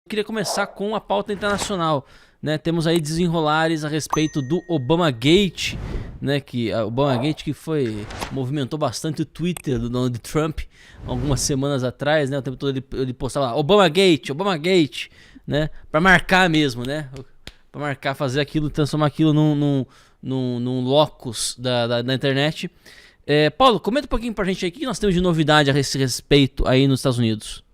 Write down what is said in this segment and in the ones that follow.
Queria começar com a pauta internacional, né? Temos aí desenrolares a respeito do Obamagate, né? Que a Obamagate que movimentou bastante o Twitter do Donald Trump algumas semanas atrás, né? O tempo todo ele postava lá, Obamagate, Obamagate, né? Para marcar mesmo, né? Para marcar, fazer aquilo, transformar aquilo num locus da internet. Paulo, comenta um pouquinho pra gente aí o que nós temos de novidade a esse respeito aí nos Estados Unidos.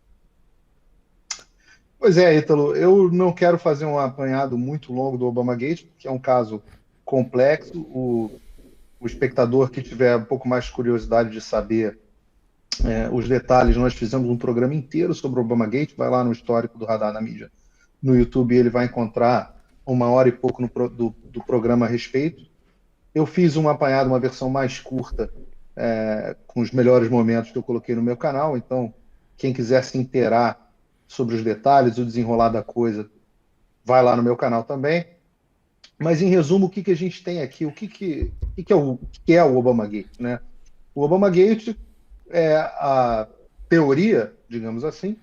Pois é, Ítalo, eu não quero fazer um apanhado muito longo do Obamagate, porque é um caso complexo. O espectador que tiver um pouco mais de curiosidade de saber os detalhes, nós fizemos um programa inteiro sobre o Obamagate, vai lá no histórico do Radar na Mídia. No YouTube ele vai encontrar uma hora e pouco do programa a respeito. Eu fiz um apanhado, uma versão mais curta, com os melhores momentos que eu coloquei no meu canal, então quem quiser se inteirar sobre os detalhes, o desenrolar da coisa, vai lá no meu canal também. Mas, em resumo, o que a gente tem aqui? O que é o Obamagate, né? O Obamagate é a teoria, digamos assim,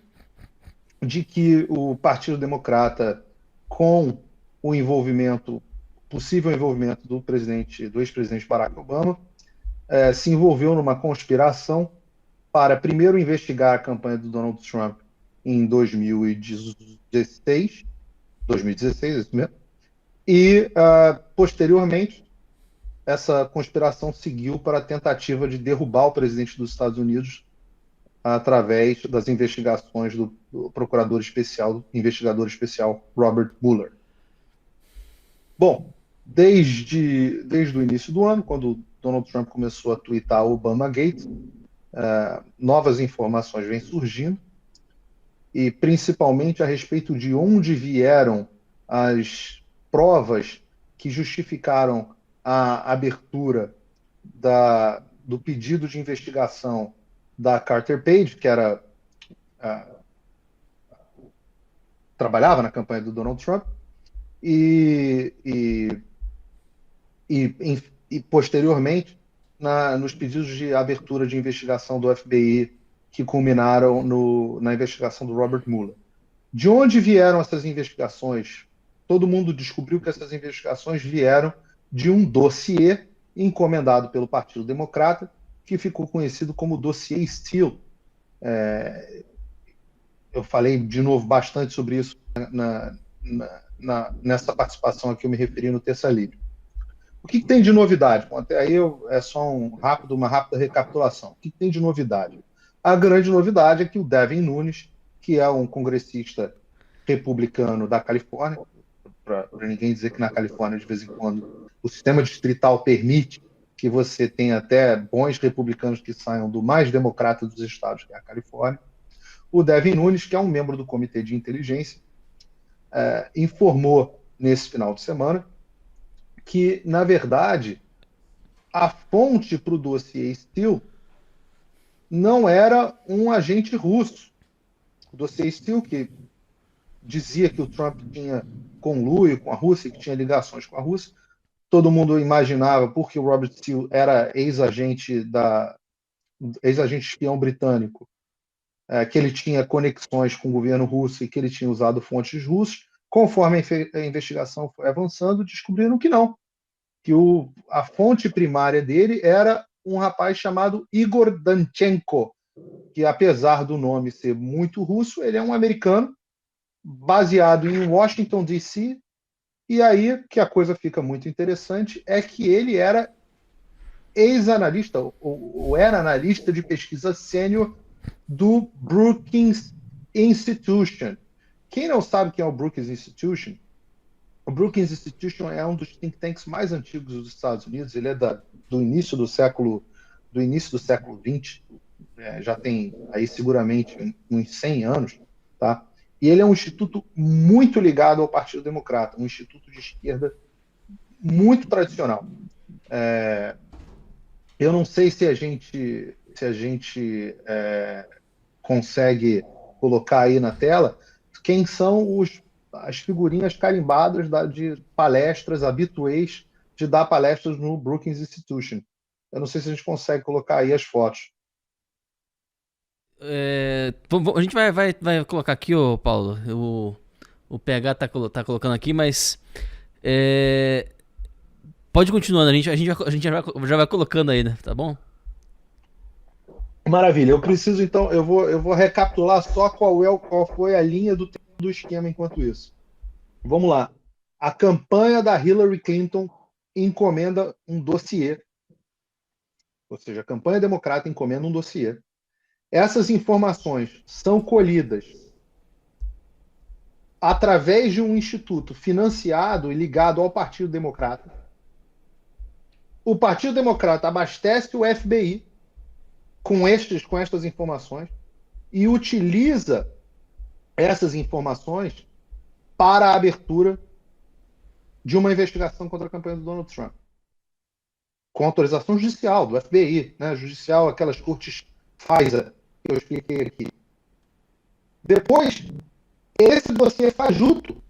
de que o Partido Democrata, com o possível envolvimento do ex-presidente Barack Obama, se envolveu numa conspiração para primeiro investigar a campanha do Donald Trump em 2016, isso mesmo, e, posteriormente, essa conspiração seguiu para a tentativa de derrubar o presidente dos Estados Unidos através das investigações do procurador especial, do investigador especial Robert Mueller. Bom, desde o início do ano, quando Donald Trump começou a twittar o Obamagate, novas informações vêm surgindo, e principalmente a respeito de onde vieram as provas que justificaram a abertura do pedido de investigação da Carter Page, que trabalhava na campanha do Donald Trump, e, e, e posteriormente nos pedidos de abertura de investigação do FBI que culminaram na investigação do Robert Mueller. De onde vieram essas investigações? Todo mundo descobriu que essas investigações vieram de um dossiê encomendado pelo Partido Democrata, que ficou conhecido como dossiê Steele. Eu falei de novo bastante sobre isso nessa participação a que eu me referi no Terça Livre. O que tem de novidade? Bom, até aí é só uma rápida recapitulação. O que tem de novidade? A grande novidade é que o Devin Nunes, que é um congressista republicano da Califórnia, para ninguém dizer que na Califórnia, de vez em quando, o sistema distrital permite que você tenha até bons republicanos que saiam do mais democrata dos estados, que é a Califórnia. O Devin Nunes, que é um membro do Comitê de Inteligência, informou nesse final de semana que, na verdade, a fonte para o dossiê Steele não era um agente russo. O dossiê Steele, que dizia que o Trump tinha conluio com a Rússia, que tinha ligações com a Rússia, todo mundo imaginava, porque o Robert Steele era ex-agente espião britânico, que ele tinha conexões com o governo russo e que ele tinha usado fontes russas. Conforme a investigação foi avançando, descobriram que não, que a fonte primária dele era um rapaz chamado Igor Danchenko, que, apesar do nome ser muito russo, ele é um americano baseado em Washington, D.C., e aí que a coisa fica muito interessante é que ele era ex-analista, ou era analista de pesquisa sênior do Brookings Institution. Quem não sabe quem é o Brookings Institution? O Brookings Institution é um dos think tanks mais antigos dos Estados Unidos. Ele é do início do século XX, já tem aí seguramente uns 100 anos, tá? E ele é um instituto muito ligado ao Partido Democrata, um instituto de esquerda muito tradicional. Eu não sei se a gente consegue colocar aí na tela quem são as figurinhas carimbadas de palestras habituês de dar palestras no Brookings Institution. Eu não sei se a gente consegue colocar aí as fotos. A gente vai colocar aqui, ô Paulo. O PH tá colocando aqui, mas. Pode continuando, a gente já vai colocando aí, né? Tá bom? Maravilha. Eu preciso, então, eu vou recapitular só qual foi a linha do esquema enquanto isso. Vamos lá. A campanha da Hillary Clinton encomenda um dossiê, ou seja, a campanha democrata encomenda um dossiê. Essas informações são colhidas através de um instituto financiado e ligado ao Partido Democrata. O Partido Democrata abastece o FBI com estas informações e utiliza essas informações para a abertura de uma investigação contra a campanha do Donald Trump. Com autorização judicial, do FBI, né? Judicial, aquelas cortes FISA, que eu expliquei aqui. Depois, esse dossiê fajuto,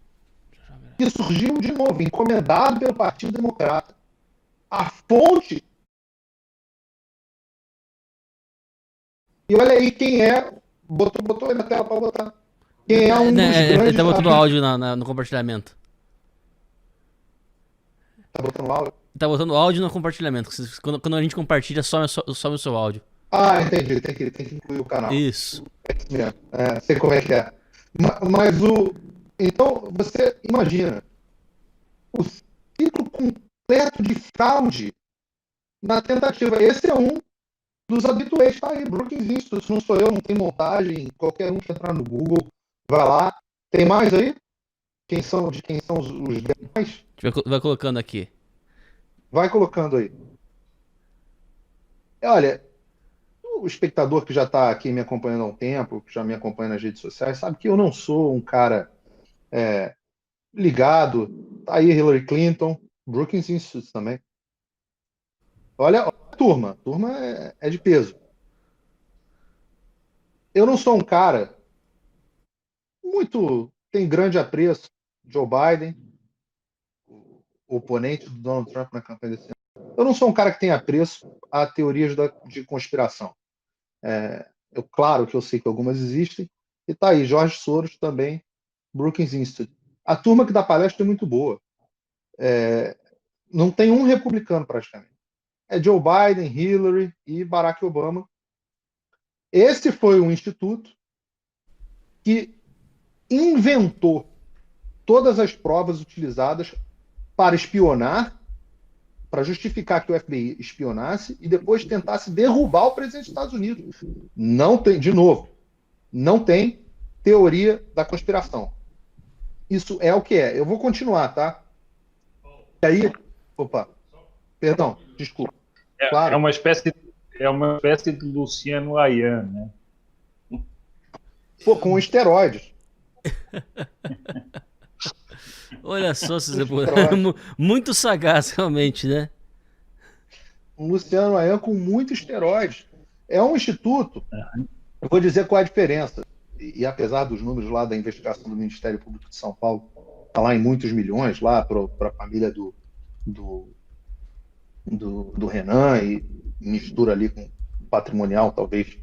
que surgiu de novo, encomendado pelo Partido Democrata, a fonte. E olha aí quem é. Botou aí na tela para botar. Quem é um dos grandes. Ele tá botando áudio no compartilhamento. Tá botando áudio? Tá botando áudio no compartilhamento. Quando a gente compartilha, some o seu áudio. Ah, entendi. Tem que incluir o canal. Isso. É isso mesmo. Sei como é que é. Mas então, você imagina o ciclo completo de fraude na tentativa. Esse é um dos habituês. Tá aí, Brookings Institute. Não sou eu, não tem montagem. Qualquer um que entrar no Google, vai lá. Tem mais aí? De quem são os demais? A gente vai colocando aqui. Vai colocando aí. Olha, o espectador que já está aqui me acompanhando há um tempo, que já me acompanha nas redes sociais, sabe que eu não sou um cara ligado. Tá aí Hillary Clinton, Brookings Institute também. Olha a turma. A turma é de peso. Eu não sou um cara tem grande apreço. Joe Biden, o oponente do Donald Trump na campanha desse ano. Eu não sou um cara que tem apreço a teorias de conspiração. Claro que eu sei que algumas existem. E tá aí, George Soros também, Brookings Institute. A turma que dá palestra é muito boa. Não tem um republicano praticamente. É Joe Biden, Hillary e Barack Obama. Esse foi um instituto que inventou todas as provas utilizadas para espionar, para justificar que o FBI espionasse e depois tentasse derrubar o presidente dos Estados Unidos. Não tem, de novo, não tem teoria da conspiração. Isso é o que é. Eu vou continuar, tá? E aí, perdão, desculpa. Claro. É uma espécie de Luciano Ayan, né? Com esteroides. Olha só, muito sagaz, realmente, né? Um Luciano Ayan com muito esteroides. É um instituto, eu vou dizer qual é a diferença. E apesar dos números lá da investigação do Ministério Público de São Paulo, está lá em muitos milhões, lá para a família do Renan, e mistura ali com patrimonial, talvez,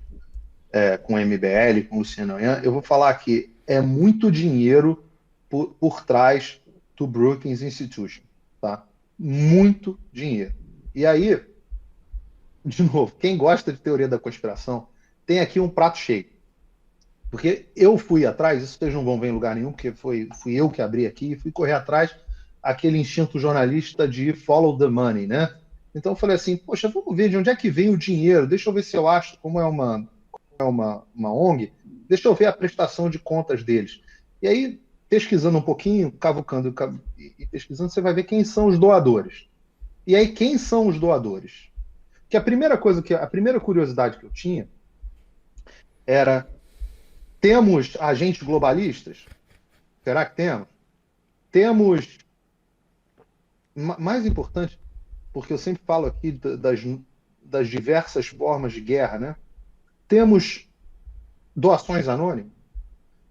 com o MBL, com o Luciano Ayan, eu vou falar que é muito dinheiro por trás do Brookings Institution, tá? Muito dinheiro. E aí, de novo, quem gosta de teoria da conspiração, tem aqui um prato cheio. Porque eu fui atrás, isso vocês não vão ver em lugar nenhum, porque fui eu que abri aqui, fui correr atrás aquele instinto jornalista de follow the money, né? Então eu falei assim, poxa, vamos ver de onde é que vem o dinheiro, deixa eu ver se eu acho, como é uma ONG, deixa eu ver a prestação de contas deles. E aí, pesquisando um pouquinho, cavucando e pesquisando, você vai ver quem são os doadores. E aí, quem são os doadores? Que a primeira curiosidade que eu tinha era: temos agentes globalistas? Será que temos? Temos, mais importante, porque eu sempre falo aqui das diversas formas de guerra, né? Temos doações anônimas?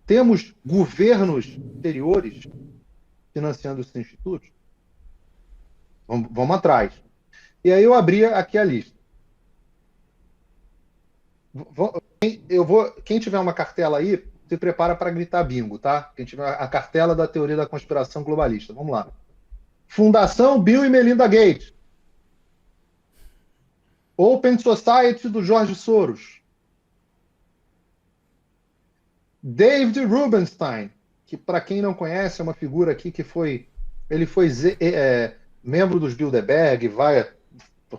Temos governos exteriores financiando esses institutos? Vamos atrás. E aí eu abri aqui a lista. Quem tiver uma cartela aí, se prepara para gritar bingo, tá? Quem tiver a cartela da teoria da conspiração globalista. Vamos lá. Fundação Bill e Melinda Gates. Open Society do Jorge Soros. David Rubenstein, que para quem não conhece é uma figura aqui que ele foi membro dos Bilderberg, vai à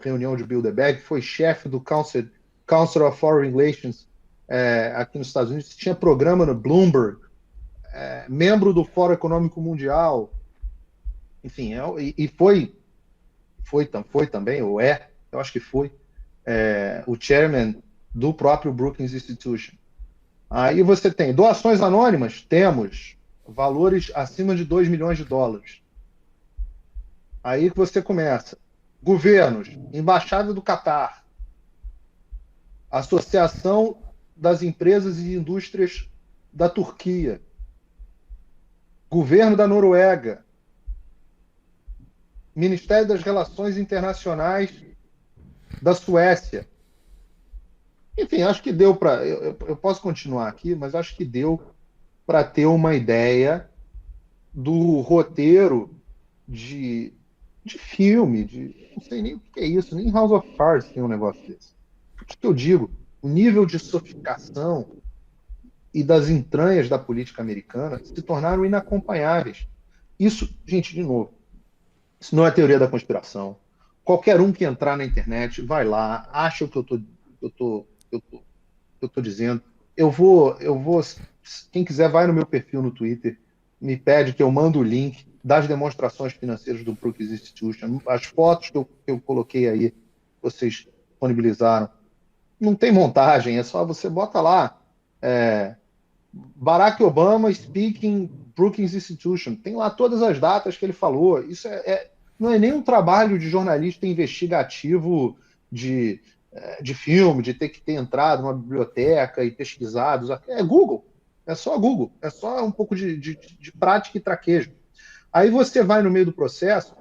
reunião de Bilderberg, foi chefe do Council of Foreign Relations aqui nos Estados Unidos, tinha programa no Bloomberg, membro do Fórum Econômico Mundial, enfim, e foi também, ou eu acho que foi, o chairman do próprio Brookings Institution. Aí você tem doações anônimas, temos valores acima de 2 milhões de dólares. Aí que você começa. Governos, Embaixada do Catar, Associação das Empresas e Indústrias da Turquia, Governo da Noruega, Ministério das Relações Internacionais da Suécia. Enfim, acho que deu para... Eu posso continuar aqui, mas acho que deu para ter uma ideia do roteiro de filme, não sei nem o que é isso, nem House of Cards tem um negócio desse. Por isso que eu digo, o nível de sofisticação e das entranhas da política americana se tornaram inacompanháveis. Isso, gente, de novo, isso não é teoria da conspiração. Qualquer um que entrar na internet, vai lá, acha o que eu tô dizendo. Eu vou, quem quiser, vai no meu perfil no Twitter, me pede que eu mando o link das demonstrações financeiras do Brookings Institution, as fotos que eu coloquei aí, vocês disponibilizaram. Não tem montagem, é só você bota lá, Barack Obama speaking Brookings Institution, tem lá todas as datas que ele falou. Isso não é nem um trabalho de jornalista investigativo de filme, de ter que ter entrado numa biblioteca e pesquisado. É Google, é só Google, é só um pouco de prática e traquejo. Aí você vai no meio do processo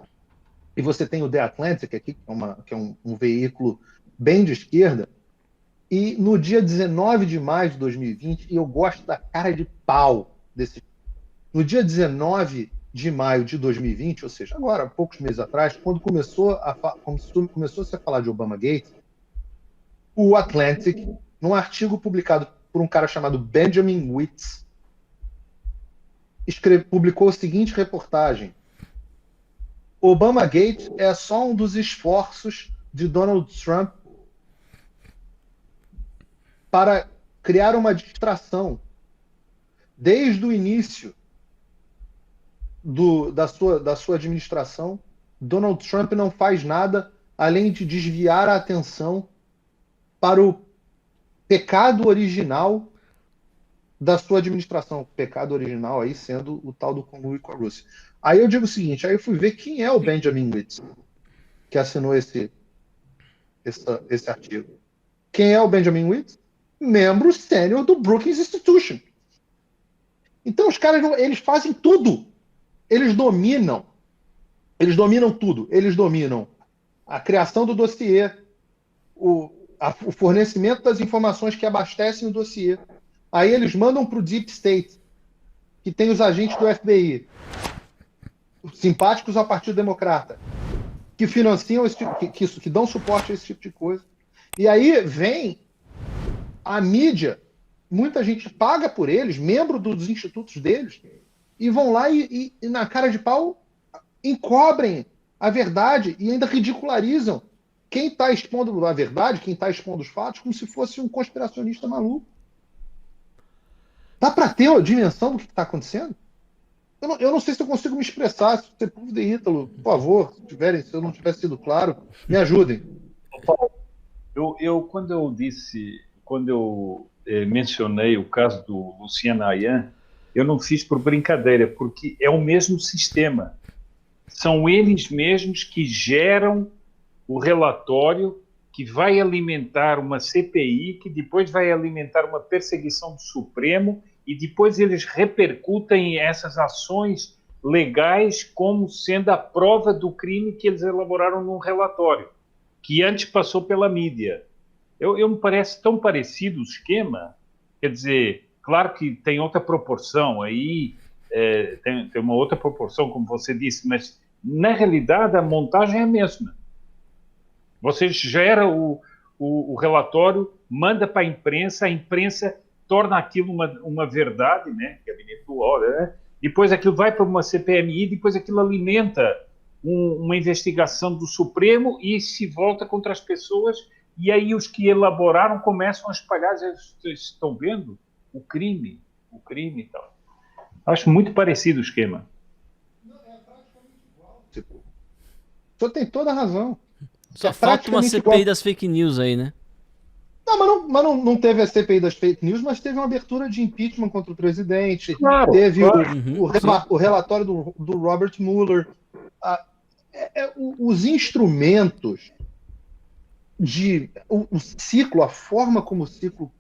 e você tem o The Atlantic aqui, que é um veículo bem de esquerda, e no dia 19 de maio de 2020, e eu gosto da cara de pau desse... No dia 19 de maio de 2020, ou seja, agora, poucos meses atrás, quando começou-se a falar de Obamagate, o Atlantic, num artigo publicado por um cara chamado Benjamin Wittes, publicou a seguinte reportagem: Obamagate é só um dos esforços de Donald Trump para criar uma distração. Desde o início da sua administração, Donald Trump não faz nada além de desviar a atenção para o pecado original da sua administração. O pecado original aí sendo o tal do conluio com a Rússia. Aí eu digo o seguinte, aí eu fui ver quem é o Benjamin Wittes, que assinou esse artigo. Quem é o Benjamin Wittes? Membro sênior do Brookings Institution. Então os caras, eles fazem tudo. Eles dominam tudo. Eles dominam a criação do dossiê, o fornecimento das informações que abastecem o dossiê. Aí eles mandam para o Deep State, que tem os agentes do FBI, simpáticos ao Partido Democrata, que financiam que dão suporte a esse tipo de coisa. E aí vem a mídia, muita gente paga por eles, membro dos institutos deles, e vão lá e na cara de pau encobrem a verdade e ainda ridicularizam quem está expondo a verdade, quem está expondo os fatos, como se fosse um conspiracionista maluco. Dá para ter a dimensão do que está acontecendo? Eu não sei se eu consigo me expressar. Se você puder, Ítalo, por favor, se eu não tiver sido claro, me ajudem. Quando eu mencionei o caso do Luciano Ayan, eu não fiz por brincadeira, porque é o mesmo sistema. São eles mesmos que geram o relatório que vai alimentar uma CPI, que depois vai alimentar uma perseguição do Supremo, e depois eles repercutem essas ações legais como sendo a prova do crime que eles elaboraram num relatório, que antes passou pela mídia. Eu me parece tão parecido o esquema, quer dizer, claro que tem outra proporção aí, tem uma outra proporção, como você disse, mas na realidade a montagem é a mesma. Você gera o relatório, manda para a imprensa torna aquilo uma verdade, né? Gabinete do Lula, né? Depois aquilo vai para uma CPMI, depois aquilo alimenta uma investigação do Supremo e se volta contra as pessoas, e aí os que elaboraram começam a espalhar, vocês estão vendo o crime e tal. Acho muito parecido o esquema. Tipo, o senhor tem toda a razão. Só falta uma CPI das fake news aí, né? Não, mas não teve a CPI das fake news, mas teve uma abertura de impeachment contra o presidente, Claro, teve claro. o relatório do Robert Mueller. Os instrumentos o ciclo, a forma como o ciclo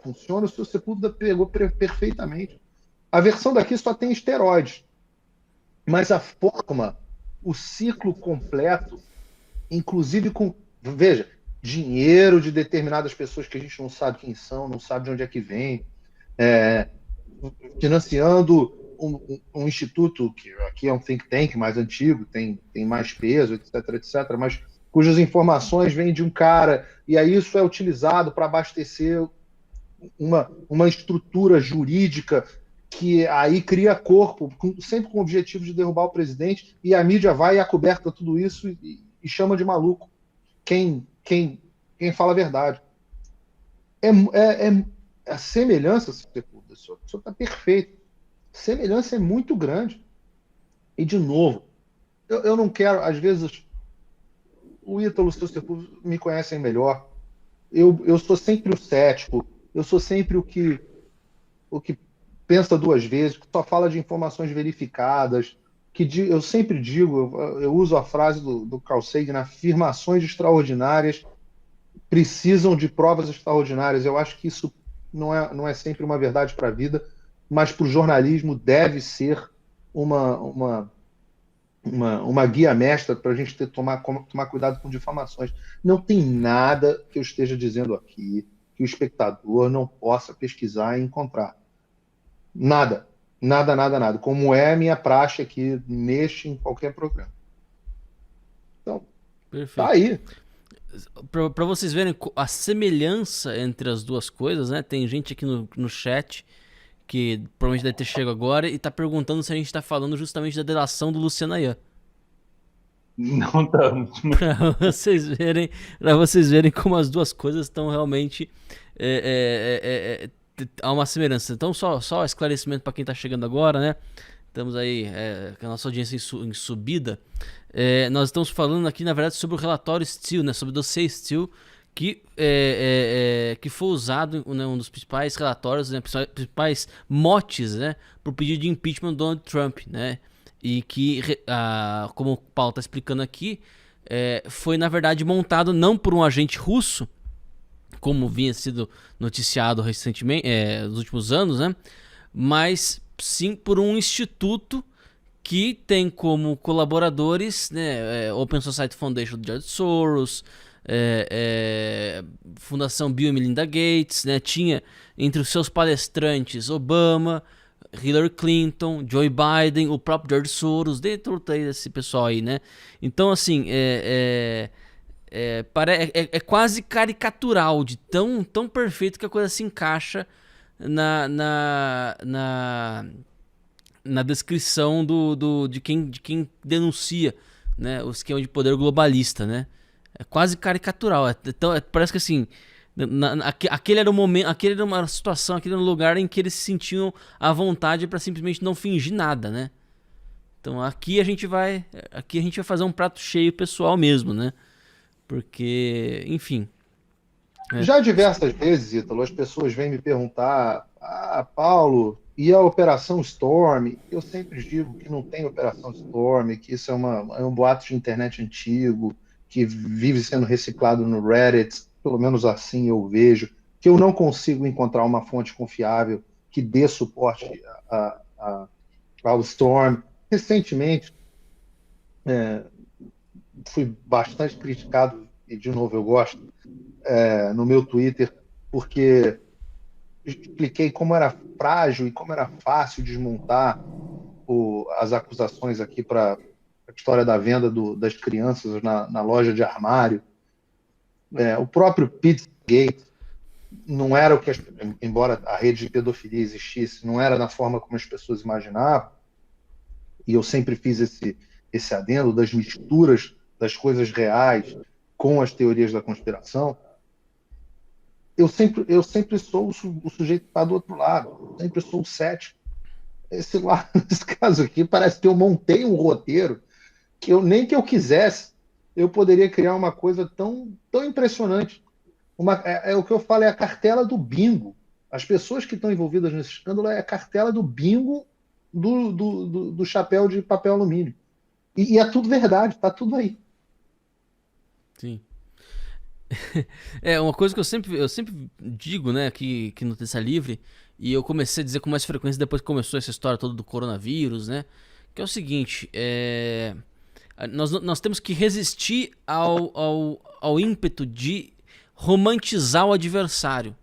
funciona, o seu Sepúlveda pegou perfeitamente. A versão daqui só tem esteroides, mas a forma, o ciclo completo, inclusive com, veja, dinheiro de determinadas pessoas que a gente não sabe quem são, não sabe de onde é que vem, financiando um instituto, que aqui é um think tank mais antigo, tem mais peso, etc., mas cujas informações vêm de um cara, e aí isso é utilizado para abastecer uma estrutura jurídica que aí cria corpo, sempre com o objetivo de derrubar o presidente, e a mídia vai e acoberta tudo isso e chama de maluco quem fala a verdade. A semelhança, o senhor está perfeito. A semelhança é muito grande. E, de novo, eu não quero, às vezes, o Ítalo e o seu Sepúlveda me conhecem melhor. Eu sou sempre o cético, eu sou sempre o que pensa duas vezes, que só fala de informações verificadas, eu sempre digo, eu uso a frase do Carl Sagan, afirmações extraordinárias precisam de provas extraordinárias. Eu acho que isso não é sempre uma verdade para a vida, mas para o jornalismo deve ser uma guia mestra para a gente tomar cuidado com difamações. Não tem nada que eu esteja dizendo aqui que o espectador não possa pesquisar e encontrar. Nada. Nada. Como é a minha praxe aqui em qualquer programa. Então, perfeito. Tá aí. Para vocês verem a semelhança entre as duas coisas, né? Tem gente aqui no chat que provavelmente deve ter chegado agora e tá perguntando se a gente tá falando justamente da delação do Luciano Ayan. Não estamos. Para vocês verem como as duas coisas estão realmente há uma semelhança. Então só esclarecimento para quem tá chegando agora, né? Estamos aí com a nossa audiência em subida. Nós estamos falando aqui, na verdade, sobre o relatório Steele, né? Sobre o dossiê Steele, que foi usado, né, um dos principais relatórios, né, principais motes, né, para o pedido de impeachment do Donald Trump, né? E que, como o Paulo está explicando aqui, foi, na verdade, montado não por um agente russo, como vinha sido noticiado recentemente, nos últimos anos, né? Mas sim por um instituto que tem como colaboradores, né, Open Society Foundation do George Soros, Fundação Bill e Melinda Gates, né, tinha entre os seus palestrantes Obama, Hillary Clinton, Joe Biden, o próprio George Soros, dentro desse pessoal aí, né? Então, assim, é quase caricatural de tão perfeito que a coisa se encaixa na descrição de quem denuncia, né, o esquema de poder globalista, né? É quase caricatural. Então, parece que assim, aquele era o momento, aquele era uma situação, aquele era um lugar em que eles se sentiam à vontade para simplesmente não fingir nada, né? Então aqui a gente vai fazer um prato cheio pessoal mesmo, né? Porque, enfim. Já diversas vezes, Ítalo, as pessoas vêm me perguntar: Paulo, e a Operação Storm? Eu sempre digo que não tem Operação Storm, que isso é um boato de internet antigo, que vive sendo reciclado no Reddit, pelo menos assim eu vejo, que eu não consigo encontrar uma fonte confiável que dê suporte ao Storm. Recentemente, fui bastante criticado e de novo eu gosto, no meu Twitter, porque expliquei como era frágil e como era fácil desmontar as acusações aqui para a história da venda das crianças na loja de armário. O próprio Pizzagate não era o que, embora a rede de pedofilia existisse, não era na forma como as pessoas imaginavam, e eu sempre fiz esse adendo das misturas das coisas reais com as teorias da conspiração. Eu sempre sou o sujeito que está do outro lado, eu sempre sou o cético. Nesse caso aqui, parece que eu montei um roteiro que nem que eu quisesse, eu poderia criar uma coisa tão impressionante. O que eu falo, é a cartela do bingo. As pessoas que estão envolvidas nesse escândalo é a cartela do bingo do chapéu de papel alumínio. E é tudo verdade, está tudo aí. Sim. Uma coisa que eu sempre digo, né, aqui no Terça Livre, e eu comecei a dizer com mais frequência depois que começou essa história toda do coronavírus, né, que é o seguinte, nós temos que resistir ao ímpeto de romantizar o adversário,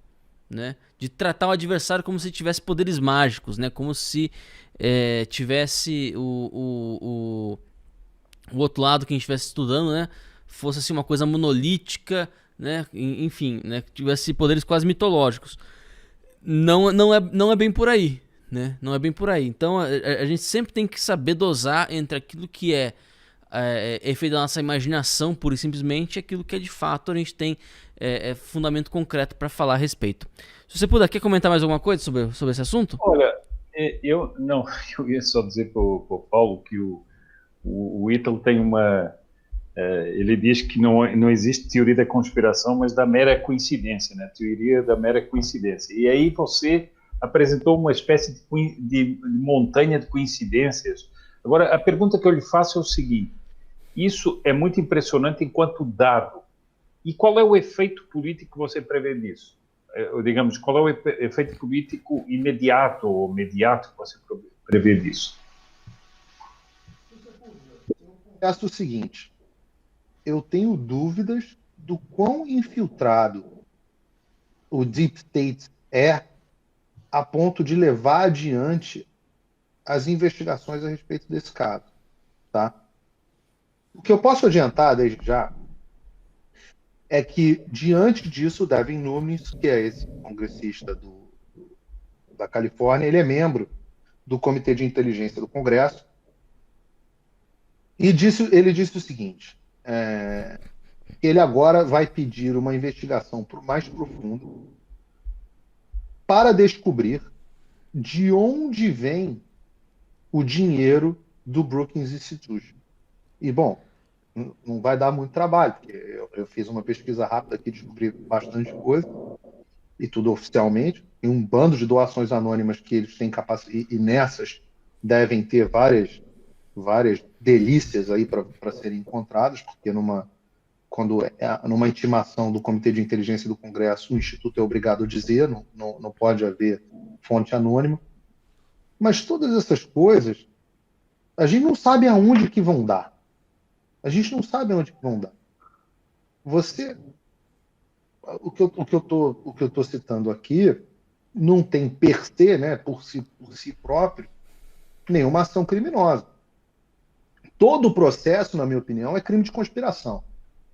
né, de tratar o adversário como se tivesse poderes mágicos, né, como se tivesse o outro lado que a gente estivesse estudando, né, fosse assim uma coisa monolítica, né, enfim, né, que tivesse poderes quase mitológicos. Não é bem por aí, né? Não é bem por aí. Então a gente sempre tem que saber dosar entre aquilo que é efeito da nossa imaginação, pura e simplesmente, e aquilo que é de fato a gente tem fundamento concreto para falar a respeito. Se você puder, quer comentar mais alguma coisa sobre esse assunto? Olha, eu ia só dizer para o Paulo que o Ítalo tem ele diz que não existe teoria da conspiração, mas da mera coincidência, né? Teoria da mera coincidência. E aí você apresentou uma espécie de montanha de coincidências. Agora, a pergunta que eu lhe faço é o seguinte: isso é muito impressionante enquanto dado. E qual é o efeito político que você prevê nisso? Digamos, qual é o efeito político imediato ou mediato que você prevê disso? Eu acho o seguinte: eu tenho dúvidas do quão infiltrado o Deep State é a ponto de levar adiante as investigações a respeito desse caso. Tá? O que eu posso adiantar desde já é que, diante disso, o Devin Nunes, que é esse congressista da Califórnia, ele é membro do Comitê de Inteligência do Congresso, e ele disse o seguinte: ele agora vai pedir uma investigação mais profunda para descobrir de onde vem o dinheiro do Brookings Institution. E, bom, não vai dar muito trabalho, porque eu fiz uma pesquisa rápida aqui, descobri bastante coisa, e tudo oficialmente, e um bando de doações anônimas que eles têm capacidade, e nessas devem ter várias delícias aí para serem encontradas, porque numa intimação do Comitê de Inteligência do Congresso, o Instituto é obrigado a dizer, não pode haver fonte anônima. Mas todas essas coisas, a gente não sabe aonde que vão dar. A gente não sabe aonde que vão dar. O que eu estou citando aqui não tem per se, né, por si próprio, nenhuma ação criminosa. Todo o processo, na minha opinião, é crime de conspiração.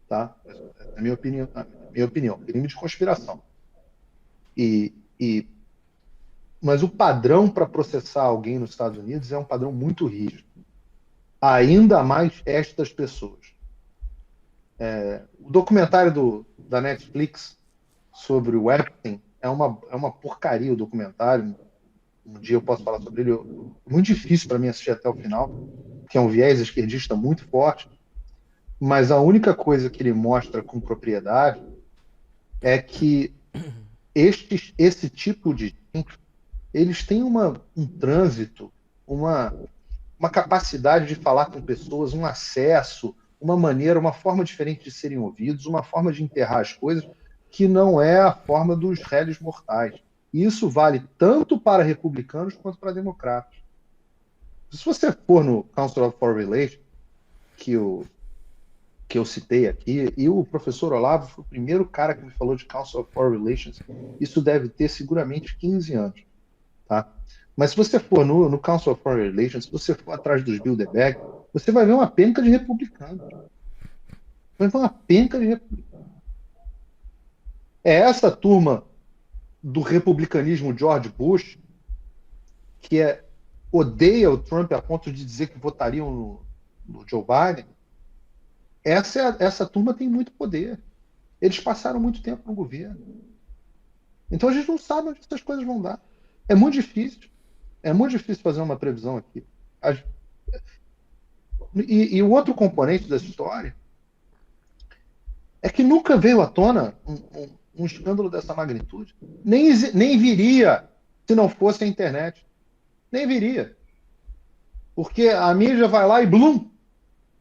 Tá? É a minha opinião, crime de conspiração. Mas o padrão para processar alguém nos Estados Unidos é um padrão muito rígido. Ainda mais estas pessoas. O documentário da Netflix sobre o Epstein é uma porcaria, o documentário. Um dia eu posso falar sobre ele. Muito difícil para mim assistir até o final, que é um viés esquerdista muito forte. Mas a única coisa que ele mostra com propriedade é que esse tipo de gente, eles têm um trânsito, uma capacidade de falar com pessoas, um acesso, uma maneira, uma forma diferente de serem ouvidos, uma forma de enterrar as coisas que não é a forma dos réis mortais. E isso vale tanto para republicanos quanto para democratas. Se você for no Council of Foreign Relations, que que eu citei aqui, e o professor Olavo foi o primeiro cara que me falou de Council of Foreign Relations. Isso deve ter seguramente 15 anos. Tá? Mas se você for no Council of Foreign Relations, se você for atrás dos Bilderberg, você vai ver uma penca de republicanos. Vai ver uma penca de republicanos. É essa turma do republicanismo George Bush que odeia o Trump a ponto de dizer que votariam no Joe Biden. Essa turma tem muito poder. Eles passaram muito tempo no governo. Então a gente não sabe onde essas coisas vão dar. É muito difícil. É muito difícil fazer uma previsão aqui. E o outro componente dessa história é que nunca veio à tona um escândalo dessa magnitude. Nem viria se não fosse a internet. Nem viria. Porque a mídia vai lá e blum,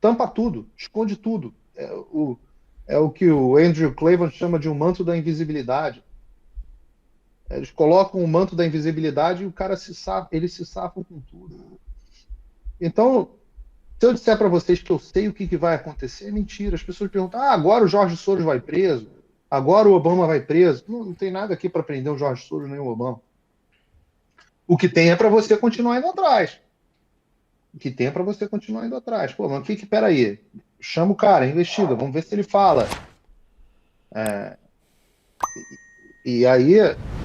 tampa tudo, esconde tudo. É o que o Andrew Clavin chama de um manto da invisibilidade. Eles colocam o manto da invisibilidade e o cara eles se safam com tudo. Então, se eu disser para vocês que eu sei o que vai acontecer, é mentira. As pessoas perguntam: agora o Jorge Soros vai preso? Agora o Obama vai preso? Não tem nada aqui para prender o Jorge Soros nem o Obama. O que tem é para você continuar indo atrás. O que tem é para você continuar indo atrás. Pô, mas peraí. Chama o cara, investiga, vamos ver se ele fala. E aí,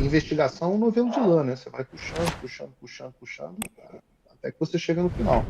investigação é um novelo de lã, né? Você vai puxando, até que você chega no final.